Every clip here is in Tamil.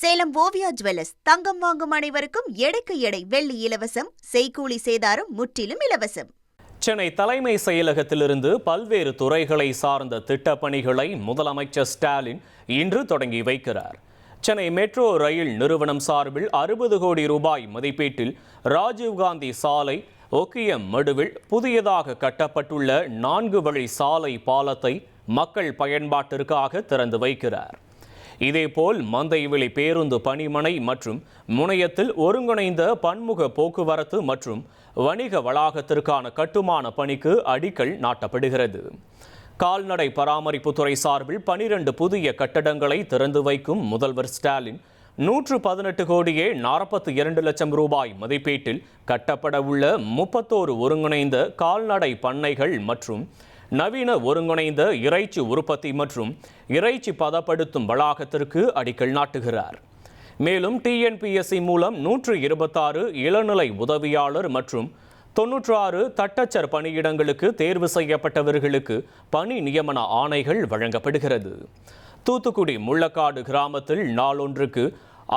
சேலம் ஓவியா ஜுவல்லர்ஸ் தங்கம் வாங்கும் அனைவருக்கும் எடைக்கு எடை வெள்ளி இலவசம், செய்கூலி சேதாரம் முற்றிலும் இலவசம். சென்னை தலைமை செயலகத்திலிருந்து பல்வேறு துறைகளை சார்ந்த திட்டப்பணிகளை முதலமைச்சர் ஸ்டாலின் இன்று தொடங்கி வைக்கிறார். சென்னை மெட்ரோ ரயில் நிறுவனம் சார்பில் 60 கோடி ரூபாய் மதிப்பீட்டில் ராஜீவ்காந்தி சாலை ஒக்கியம் மடுவில் புதியதாக கட்டப்பட்டுள்ள 4 வழி சாலை பாலத்தை மக்கள் பயன்பாட்டிற்காக திறந்து வைக்கிறார். இதேபோல் மந்தைவெளி பேருந்து பணிமனை மற்றும் முனையத்தில் ஒருங்கிணைந்த பன்முக போக்குவரத்து மற்றும் வணிக வளாகத்திற்கான கட்டுமான பணிக்கு அடிக்கல் நாட்டப்படுகிறது. கால்நடை பராமரிப்புத்துறை சார்பில் 12 புதிய கட்டடங்களை திறந்து வைக்கும் முதல்வர் ஸ்டாலின் 118 கோடியே 42 லட்சம் ரூபாய் மதிப்பீட்டில் கட்டப்பட உள்ள 31 ஒருங்கிணைந்த கால்நடை பண்ணைகள் மற்றும் நவீன ஒருங்கிணைந்த இறைச்சி உற்பத்தி மற்றும் இறைச்சி பதப்படுத்தும் வளாகத்திற்கு அடிக்கல் நாட்டுகிறார். மேலும் டிஎன்பிஎஸ்சி மூலம் 126 இளநிலை உதவியாளர் மற்றும் 96 தட்டச்சர் பணியிடங்களுக்கு தேர்வு செய்யப்பட்டவர்களுக்கு பணி நியமன ஆணைகள் வழங்கப்படுகிறது. தூத்துக்குடி முள்ளக்காடு கிராமத்தில் நாளொன்றுக்கு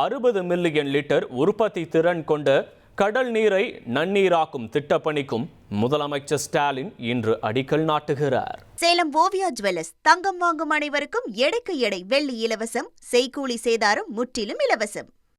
60 மில்லியன் லிட்டர் உற்பத்தி திறன் கொண்ட கடல் நீரை நன்னீராக்கும் திட்டப்பணிக்கும் முதலமைச்சர் ஸ்டாலின் இன்று அடிக்கல் நாட்டுகிறார். சேலம் ஓவியா ஜுவல்லர்ஸ் தங்கம் வாங்கும் அனைவருக்கும் எடைக்கு எடை வெள்ளி இலவசம், செய்கூலி சேதாரம் முற்றிலும் இலவசம்.